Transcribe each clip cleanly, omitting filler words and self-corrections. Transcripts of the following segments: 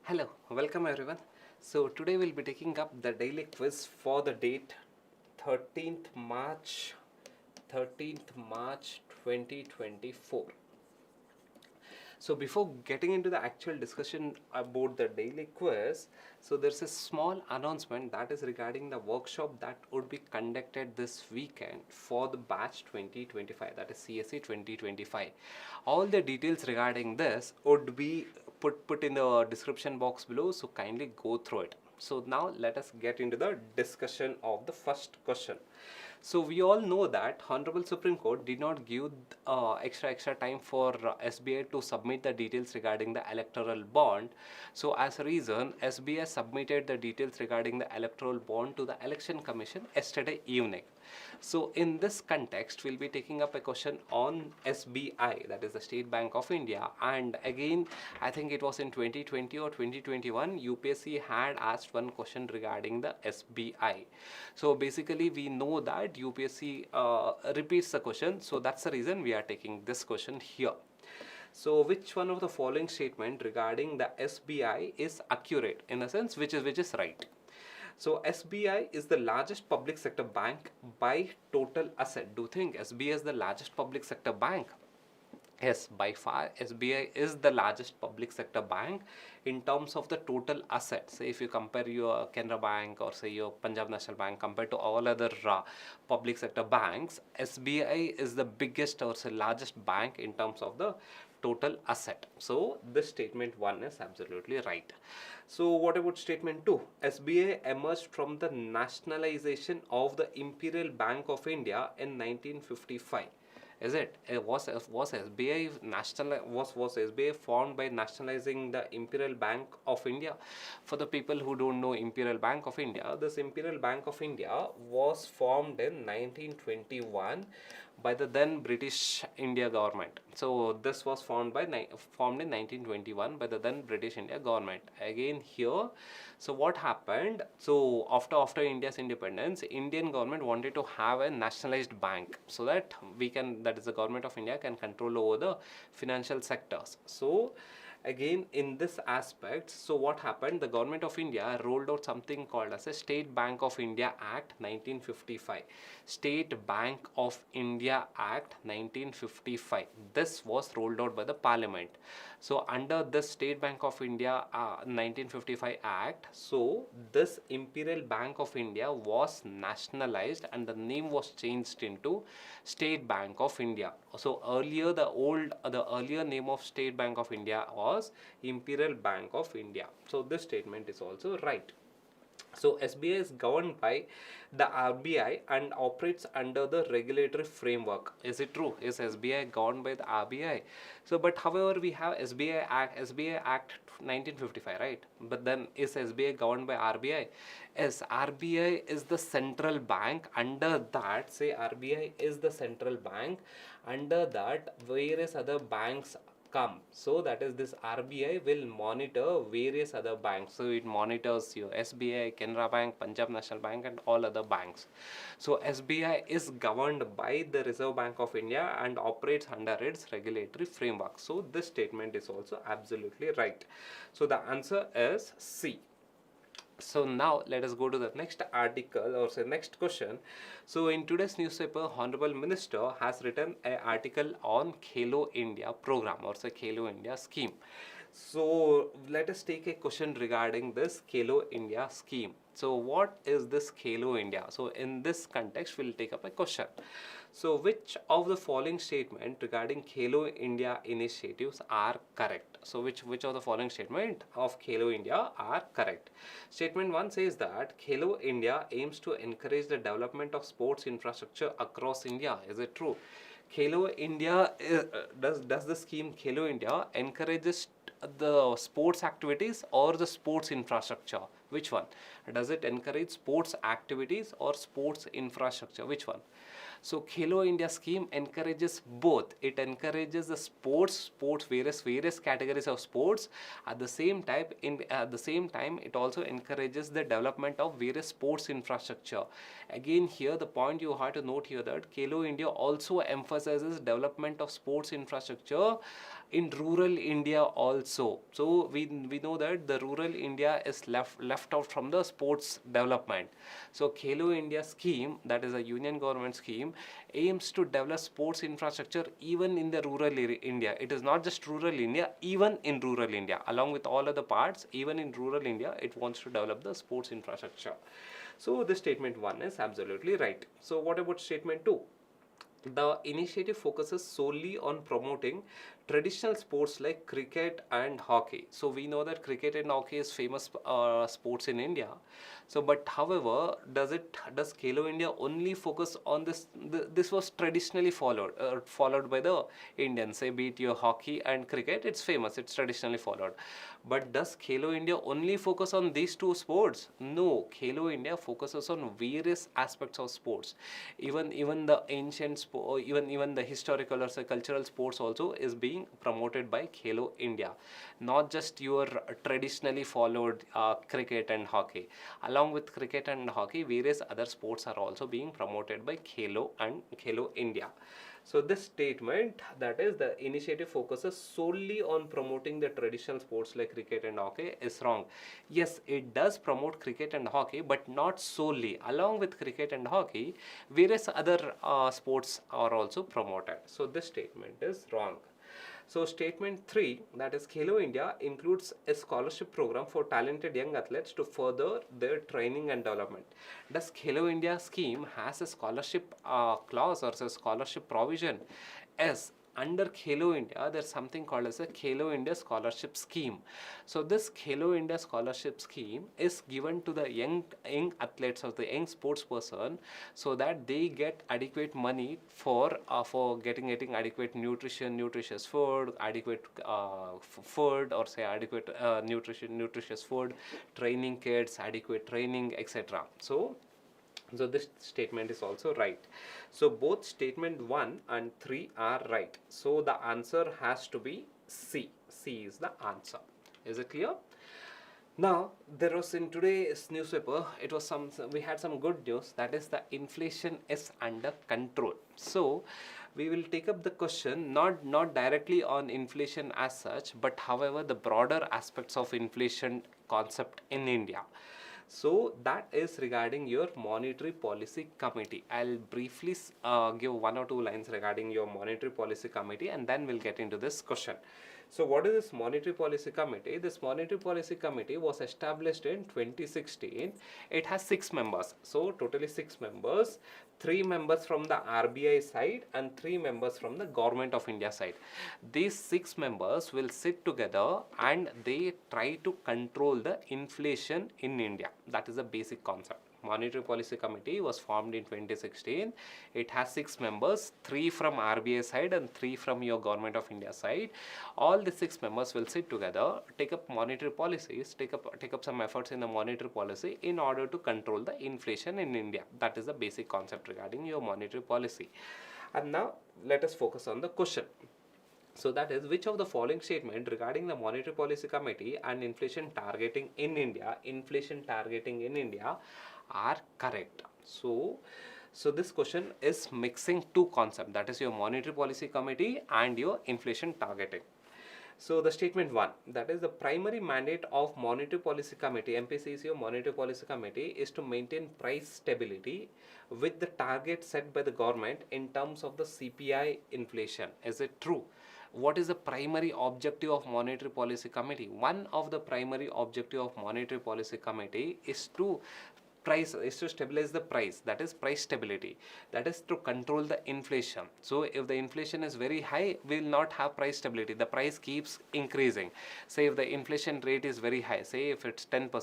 Hello, welcome everyone. So today we'll be taking up the daily quiz for the date 13th March 13th March 2024. So before getting into the actual discussion about the daily quiz, so there's a small announcement that is regarding the workshop that would be conducted this weekend for the batch 2025, that is CSE 2025. All the details regarding this would be put in the description box below, so kindly go through it. So now let us get into the discussion of the first question. So we all know that Honorable Supreme Court did not give extra time for SBI to submit the details regarding the electoral bond. So as a reason, SBI submitted the details regarding the electoral bond to the Election Commission yesterday evening. So in this context, we'll be taking up a question on SBI, that is the State Bank of India. And again, I think it was in 2020 or 2021, UPSC had asked one question regarding the SBI. So basically, we know that UPSC repeats the question. So that's the reason we are taking this question here. So which one of the following statement regarding the SBI is accurate, in a sense, which is right? So SBI is the largest public sector bank by total asset. Do you think SBI is the largest public sector bank? Yes, by far SBI is the largest public sector bank in terms of the total assets. Say if you compare your Canara Bank or say your Punjab National Bank compared to all other public sector banks, SBI is the biggest or say largest bank in terms of the total asset. So this statement 1 is absolutely right. So what about statement 2? SBI emerged from the nationalization of the Imperial Bank of India in 1955. Is it? Was SBI was SBI formed by nationalizing the Imperial Bank of India? For the people who don't know Imperial Bank of India, this Imperial Bank of India was formed in 1921 by the then British India government. So this was formed in 1921 by the then British India government. Again here, so what happened? So after India's independence, Indian government wanted to have a nationalized bank so that that is the government of India can control over the financial sectors. So again in this aspect, so what happened, the government of India rolled out something called as a State Bank of India Act 1955. State Bank of India Act 1955. This was rolled out by the parliament. So under the State Bank of India 1955 Act, so this Imperial Bank of India was nationalized and the name was changed into State Bank of India. So earlier the earlier name of State Bank of India was Imperial Bank of India. So this statement is also right. So SBI is governed by the RBI and operates under the regulatory framework. Is it true? Is SBI governed by the RBI? So but however we have SBI Act 1955, right? But then is SBI governed by RBI? Yes, RBI is the central bank. Under that, say RBI is the central bank. Under that, various other banks come. So that is this RBI will monitor various other banks. So it monitors your SBI, Canara Bank, Punjab National Bank and all other banks. So SBI is governed by the Reserve Bank of India and operates under its regulatory framework. So this statement is also absolutely right. So the answer is C. So now let us go to the next article or say next question. So in today's newspaper, Honorable Minister has written an article on Khelo India program or say Khelo India scheme. So let us take a question regarding this Khelo India scheme. So what is this Khelo India? So in this context, we'll take up a question. So which of the following statement regarding Khelo India initiatives are correct? So which of the following statement of Khelo India are correct? Statement 1 says that Khelo India aims to encourage the development of sports infrastructure across India. Is it true? Khelo India does the scheme Khelo India encourages the sports activities or the sports infrastructure? Which one? Does it encourage sports activities or sports infrastructure? Which one? So Khelo India scheme encourages both. It encourages the sports, various categories of sports. At the same time, it also encourages the development of various sports infrastructure. Again, here the point you have to note here that Khelo India also emphasizes development of sports infrastructure in rural India also. So we know that the rural India is left out from the sports development. So Khelo India scheme, that is a union government scheme, aims to develop sports infrastructure even in the rural India. It is not just rural India, even in rural India, along with all other parts, even in rural India, it wants to develop the sports infrastructure. So the statement 1 is absolutely right. So what about statement 2? The initiative focuses solely on promoting traditional sports like cricket and hockey. So we know that cricket and hockey is famous sports in India. So but however, does Khelo India only focus on this? This was traditionally followed by the Indians. Say be it your hockey and cricket, it's famous, it's traditionally followed. But does Khelo India only focus on these two sports? No, Khelo India focuses on various aspects of sports. Even the ancient even the historical or say cultural sports also is being promoted by Khelo India, not just your traditionally followed cricket and hockey. Along with cricket and hockey, various other sports are also being promoted by Khelo India. So this statement, that is the initiative focuses solely on promoting the traditional sports like cricket and hockey, is wrong. Yes, it does promote cricket and hockey, but not solely. Along with cricket and hockey, various other sports are also promoted. So this statement is wrong. So statement 3, that is Khelo India includes a scholarship program for talented young athletes to further their training and development. Does Khelo India scheme has a scholarship clause or a scholarship provision? Yes. Under Khelo India, there's something called as a Khelo India scholarship scheme. So this Khelo India scholarship scheme is given to the young athletes or the young sports person, so that they get adequate money for getting adequate nutritious food, adequate food, or say adequate nutritious food, training kits, adequate training, etc. So this statement is also right. So both statement 1 and 3 are right. So the answer has to be C. C is the answer. Is it clear? Now there was in today's newspaper, it was we had some good news, that is the inflation is under control. So we will take up the question not directly on inflation as such, but however the broader aspects of inflation concept in India. So that is regarding your monetary policy committee. I'll briefly give 1 or 2 lines regarding your monetary policy committee, and then we'll get into this question. So what is this monetary policy committee? This monetary policy committee was established in 2016. It has 6 members. So totally 6 members, 3 members from the RBI side and 3 members from the Government of India side. These 6 members will sit together and they try to control the inflation in India. That is the basic concept. Monetary Policy Committee was formed in 2016. It has 6 members, 3 from RBI side and 3 from your Government of India side. All the 6 members will sit together, take up monetary policies, take up some efforts in the monetary policy in order to control the inflation in India. That is the basic concept regarding your monetary policy. And now let us focus on the question. So that is, which of the following statement regarding the Monetary Policy Committee and inflation targeting in India are correct? So this question is mixing 2 concepts, that is your Monetary Policy Committee and your inflation targeting. So the statement 1, that is the primary mandate of Monetary Policy Committee, MPC is your Monetary Policy Committee, is to maintain price stability with the target set by the government in terms of the CPI inflation. Is it true? What is the primary objective of Monetary Policy Committee? One of the primary objective of Monetary Policy Committee is to stabilize the price, that is price stability, that is to control the inflation. So if the inflation is very high, we will not have price stability, the price keeps increasing. Say if the inflation rate is very high, say if it's 10%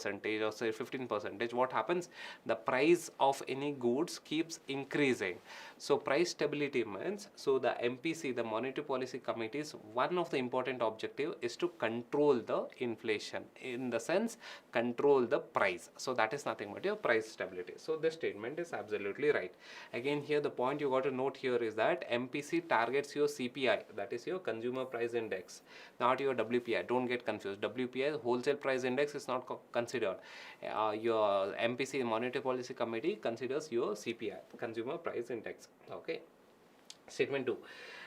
or say 15%, what happens? The price of any goods keeps increasing. So price stability means, so the MPC, the Monetary Policy Committee's one of the important objective is to control the inflation, in the sense control the price. So that is nothing but your price stability. So this statement is absolutely right. Again, here the point you got to note here is that MPC targets your CPI, that is your Consumer Price Index, not your WPI. Don't get confused. WPI, Wholesale Price Index, is not considered. Your MPC, Monetary Policy Committee, considers your CPI, Consumer Price Index. Okay. Statement 2.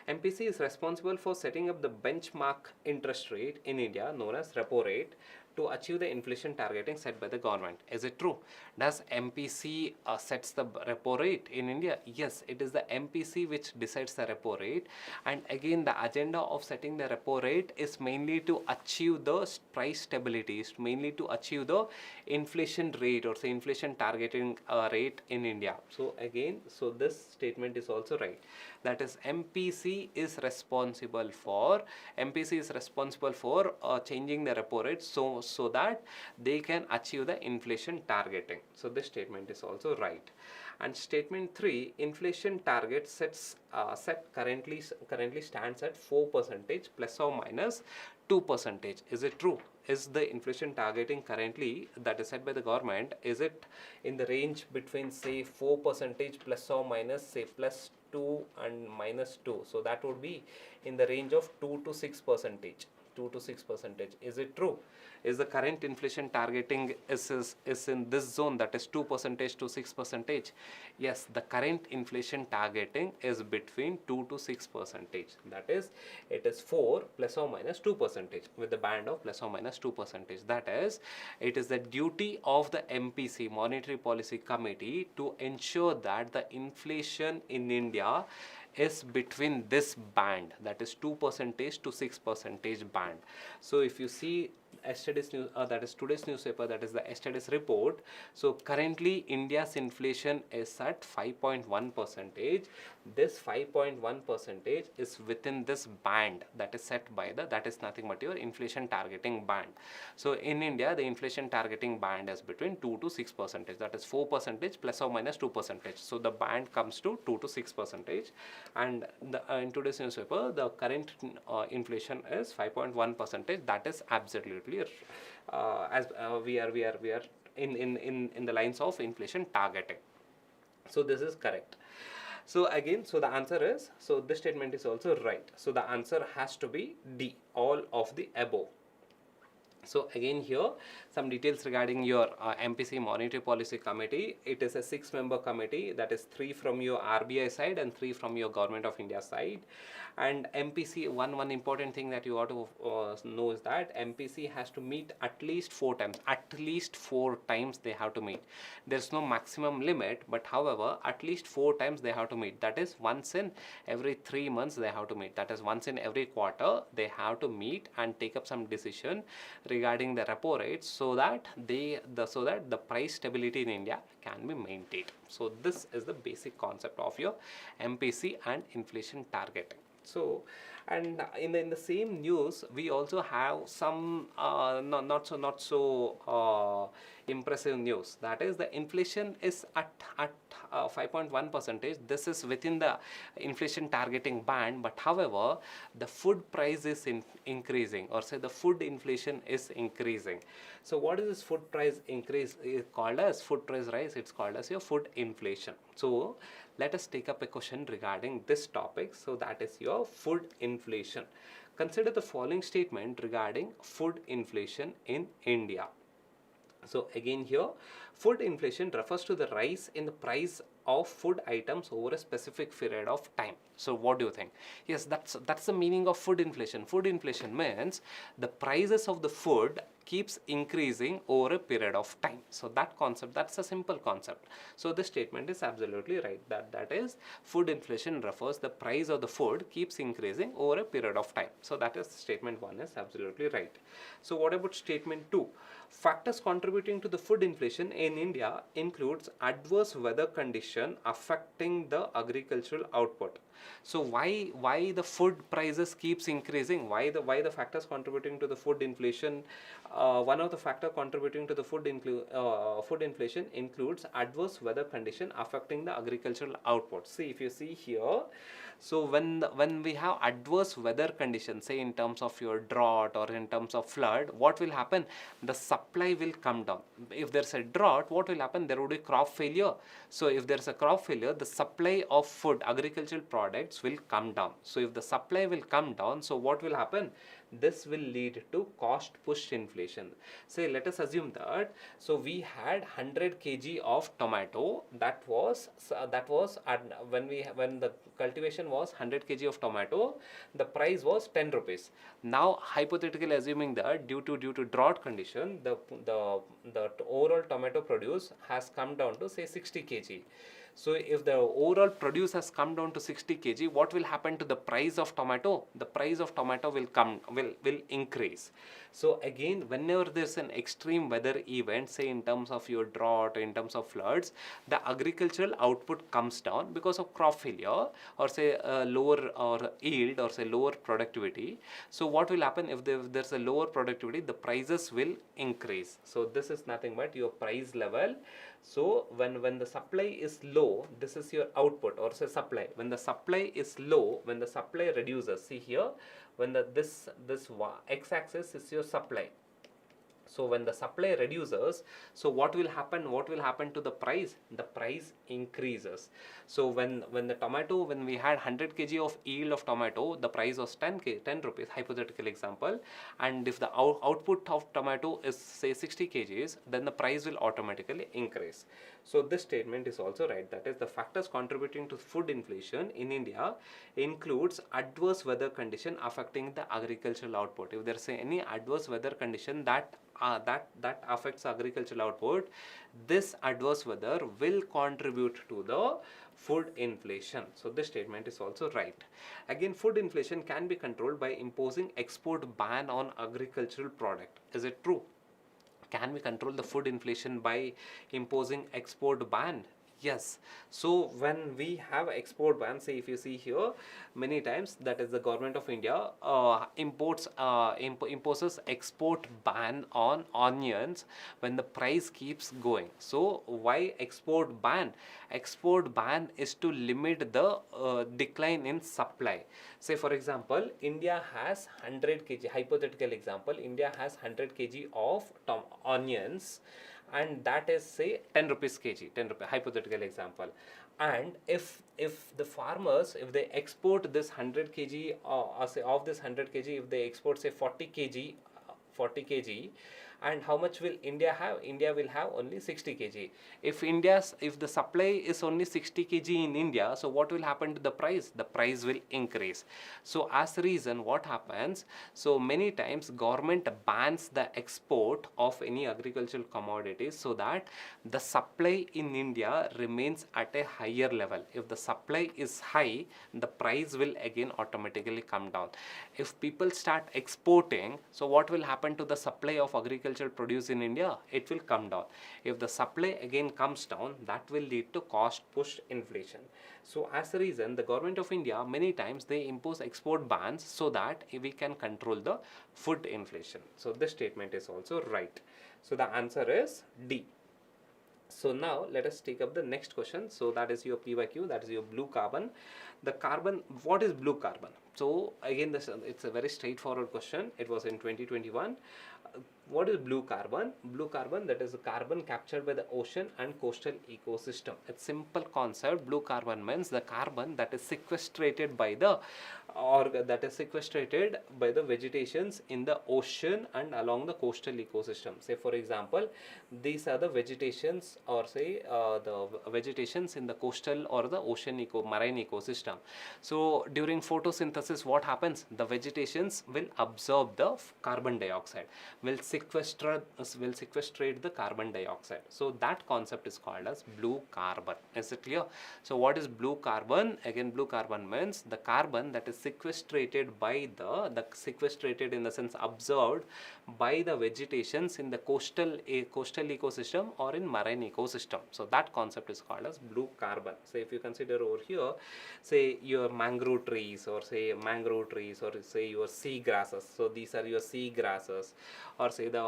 MPC is responsible for setting up the benchmark interest rate in India known as repo rate to achieve the inflation targeting set by the government. Is it true? Does MPC sets the repo rate in India? Yes, it is the MPC which decides the repo rate, and again the agenda of setting the repo rate is mainly to achieve the price stability, is mainly to achieve the inflation rate or the inflation targeting rate in India. So again, so this statement is also right. That is MPC is responsible for changing the repo rate so that they can achieve the inflation targeting. So this statement is also right. And statement 3, inflation target currently stands at 4% plus or minus 2%. Is it true? Is the inflation targeting currently that is set by the government, is it in the range between say 4% plus or minus say plus 2 and minus 2? So that would be in the range of 2 to 6%. 2 to 6%. Is it true? Is the current inflation targeting is in this zone, that is 2% to 6%? Yes, the current inflation targeting is between 2 to 6%. That is, it is 4 plus or minus 2% with the band of plus or minus 2%. That is, it is the duty of the MPC, Monetary Policy Committee, to ensure that the inflation in India is between this band, that is 2% to 6% band. So if you see yesterday's news, that is today's newspaper, that is the yesterday's report. So currently India's inflation is at 5.1%. This 5.1% is within this band that is set by that is nothing but your inflation targeting band. So in India, the inflation targeting band is between 2 to 6%, that is 4% plus or minus 2%. So the band comes to 2 to 6%. And in today's newspaper, the current inflation is 5.1%. That is absolutely we are in the lines of inflation targeting. So this is correct. So again, so the answer is, so this statement is also right. So the answer has to be D, all of the above. So again here, some details regarding your MPC Monetary Policy Committee. It is a 6-member committee, that is 3 from your RBI side and 3 from your Government of India side. And MPC, one important thing that you ought to know is that MPC has to meet at least 4 times. At least 4 times they have to meet. There's no maximum limit, but however, at least 4 times they have to meet. That is, once in every 3 months they have to meet. That is, once in every quarter they have to meet and take up some decision regarding the repo rates, so that the price stability in India can be maintained. So this is the basic concept of your MPC and inflation targeting. So, and in the same news, we also have some not so impressive news. That is, the inflation is at 5.1%. This is within the inflation targeting band, but however, the food price is increasing, or say the food inflation is increasing. So what is this food price increase? It's called as food price rise. It's called as your food inflation. So let us take up a question regarding this topic. So that is your food inflation. Consider the following statement regarding food inflation in India. So again here, food inflation refers to the rise in the price of food items over a specific period of time. So what do you think? Yes, that's the meaning of food inflation. Food inflation means the prices of the food keeps increasing over a period of time. So that concept, that's a simple concept. So this statement is absolutely right. That is, food inflation refers the price of the food keeps increasing over a period of time. So that is statement 1 is absolutely right. So what about statement 2? Factors contributing to the food inflation in India includes adverse weather condition affecting the agricultural output. So why the food prices keeps increasing? Why the factors contributing to the food inflation? One of the factor contributing to the food inflation includes adverse weather condition affecting the agricultural output. See, if you see here, so when we have adverse weather conditions, say in terms of your drought or in terms of flood, what will happen? The supply will come down. If there's a drought, what will happen? There would be crop failure. So if there's a crop failure, the supply of food, agricultural products will come down. So if the supply will come down, so what will happen? this will lead to cost push inflation. Say let us assume that, so we had 100 kg of tomato, that was when the cultivation was 100 kg of tomato, the price was 10 rupees. Now hypothetically assuming that due to drought condition, the overall tomato produce has come down to say 60 kg. So if the overall produce has come down to 60 kg, what will happen to the price of tomato? The price of tomato will increase. So again, whenever there's an extreme weather event, say in terms of your drought, in terms of floods, the agricultural output comes down because of crop failure, or say lower or yield, or say lower productivity. So what will happen if there's a lower productivity? The prices will increase. So this is nothing but your price level. So when the supply is low, this is your output, or say supply. When the supply is low, when the supply reduces, see here, when this x-axis is your supply. So when the supply reduces, so what will happen? What will happen to the price? The price increases. So when the tomato, when we had 100 kg of yield of tomato, the price was 10 rupees, hypothetical example. And if the output of tomato is say 60 kgs, then the price will automatically increase. So this statement is also right. That is, the factors contributing to food inflation in India includes adverse weather condition affecting the agricultural output. If there is any adverse weather condition that affects agricultural output, this adverse weather will contribute to the food inflation. So this statement is also right. Again, food inflation can be controlled by imposing export ban on agricultural product. Is it true? Can we control the food inflation by imposing export ban? Yes. So when we have export ban, say if you see here, many times, that is the government of India imposes export ban on onions when the price keeps going. So why export ban? Export ban is to limit the decline in supply. Say for example, India has 100 kg, hypothetical example, India has 100 kg of onions, and that is say 10 rupees kg, 10 rupees, hypothetical example. And if the farmers, if they export this 100 kg, or say of this 100 kg, if they export say 40 kg, and how much will India have? India will have only 60 kg. If the supply is only 60 kg in India, so what will happen to the price? The price will increase. So as a reason, what happens? So many times government bans the export of any agricultural commodities so that the supply in India remains at a higher level. If the supply is high, the price will again automatically come down. If people start exporting, so what will happen to the supply of agricultural produce in India? It will come down. If the supply again comes down, that will lead to cost push inflation. So as a reason, the government of India, many times they impose export bans so that we can control the food inflation. So this statement is also right. So the answer is D. So now let us take up the next question. So that is your PYQ, that is your blue carbon. The carbon, what is blue carbon? So again, it's a very straightforward question. It was in 2021. What is blue carbon? Blue carbon, that is the carbon captured by the ocean and coastal ecosystem. It's simple concept. Blue carbon means the carbon that is sequestrated by the vegetations in the ocean and along the coastal ecosystem. Say for example, these are the vegetations, or say the vegetations in the coastal or the ocean marine ecosystem. So during photosynthesis, what happens? The vegetations will absorb the carbon dioxide, will sequestrate the carbon dioxide. So that concept is called as blue carbon. Is it clear? So what is blue carbon? Again, blue carbon means the carbon that is sequestrated by sequestrated in the sense absorbed by the vegetations in the coastal ecosystem or in marine ecosystem. So that concept is called as blue carbon. So if you consider over here, say your mangrove trees, or say your sea grasses. So these are your sea grasses, or say the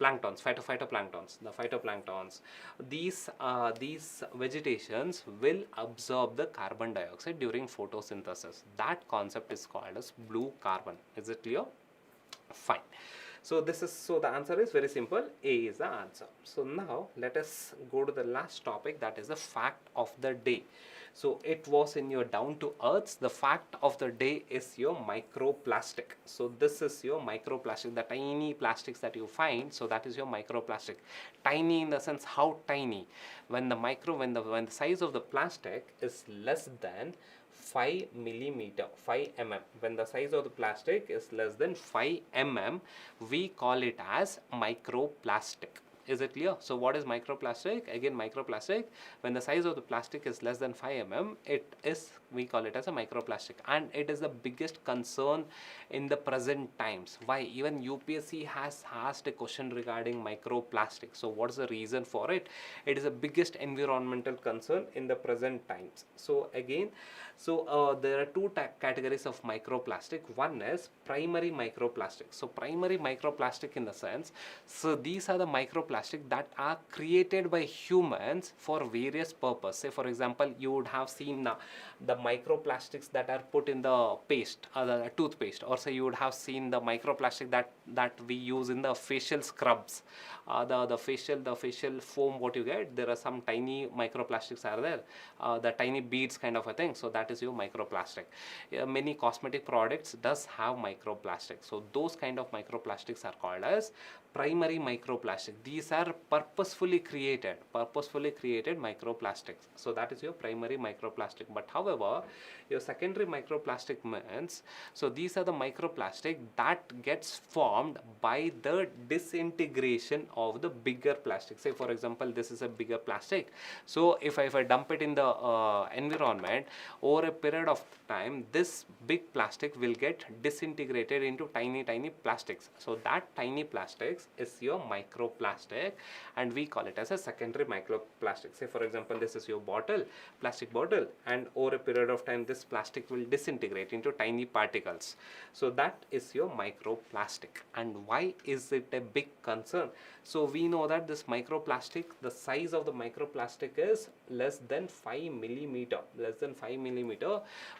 planktons, phytoplanktons, the phytoplanktons. These vegetations will absorb the carbon dioxide during photosynthesis. That concept is called as blue carbon. Is it clear? Fine. So the answer is very simple. A is the answer. So now let us go to the last topic, that is the fact of the day. So it was in your down to earths. The fact of the day is your microplastic. So this is your microplastic, the tiny plastics that you find. So that is your microplastic. Tiny in the sense how tiny? When the size of the plastic is less than 5 millimeter, 5 mm. When the size of the plastic is less than 5 mm, we call it as microplastic. Is it clear? So what is microplastic? Again, microplastic, when the size of the plastic is less than 5 mm, we call it as a microplastic, and it is the biggest concern in the present times. Why? Even UPSC has asked a question regarding microplastic. So what is the reason for it? It is the biggest environmental concern in the present times. So again, there are two categories of microplastic. One is primary microplastic. So primary microplastic in the sense, so these are the microplastic that are created by humans for various purpose. Say for example, you would have seen the microplastics that are put in the paste, the toothpaste, or say you would have seen the microplastic that we use in the facial scrubs, the facial foam what you get. There are some tiny microplastics are there, the tiny beads kind of a thing. So that is your microplastic. Many cosmetic products does have microplastic. So those kind of microplastics are called as primary microplastic. These are purposefully created microplastics. So that is your primary microplastic. But however, your secondary microplastic means, so these are the microplastic that gets formed by the disintegration of the bigger plastic. Say for example, this is a bigger plastic. So if I dump it in the environment, over a period of time, this big plastic will get disintegrated into tiny plastics. So that tiny plastics is your microplastic, and we call it as a secondary microplastic. Say for example, this is your plastic bottle, and over a period of time this plastic will disintegrate into tiny particles. So that is your microplastic. And why is it a big concern? So we know that this microplastic, the size of the microplastic is less than 5 millimeter,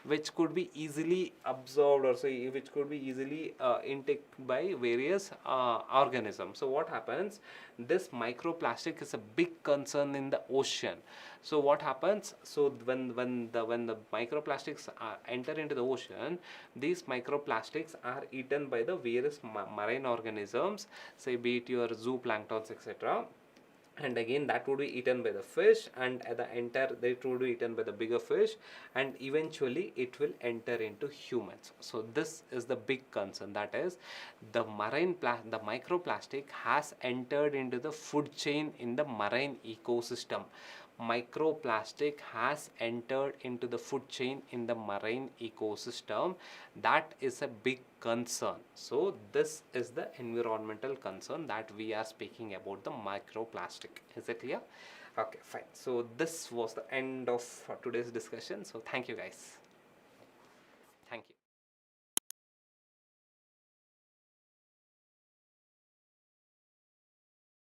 which could be easily absorbed, or say which could be easily intake by various organisms. So what happens? This microplastic is a big concern in the ocean. So what happens? So when the microplastics enter into the ocean, these microplastics are eaten by the various marine organisms, say be it your zooplanktons, etc. And again that would be eaten by the fish, and at the enter it would be eaten by the bigger fish, and eventually it will enter into humans. So this is the big concern, that is the microplastic has entered into the food chain in the marine ecosystem. Microplastic has entered into the food chain in the marine ecosystem. That is a big concern. So this is the environmental concern that we are speaking about, the microplastic. Is it clear? Okay, fine. So this was the end of today's discussion. So thank you guys.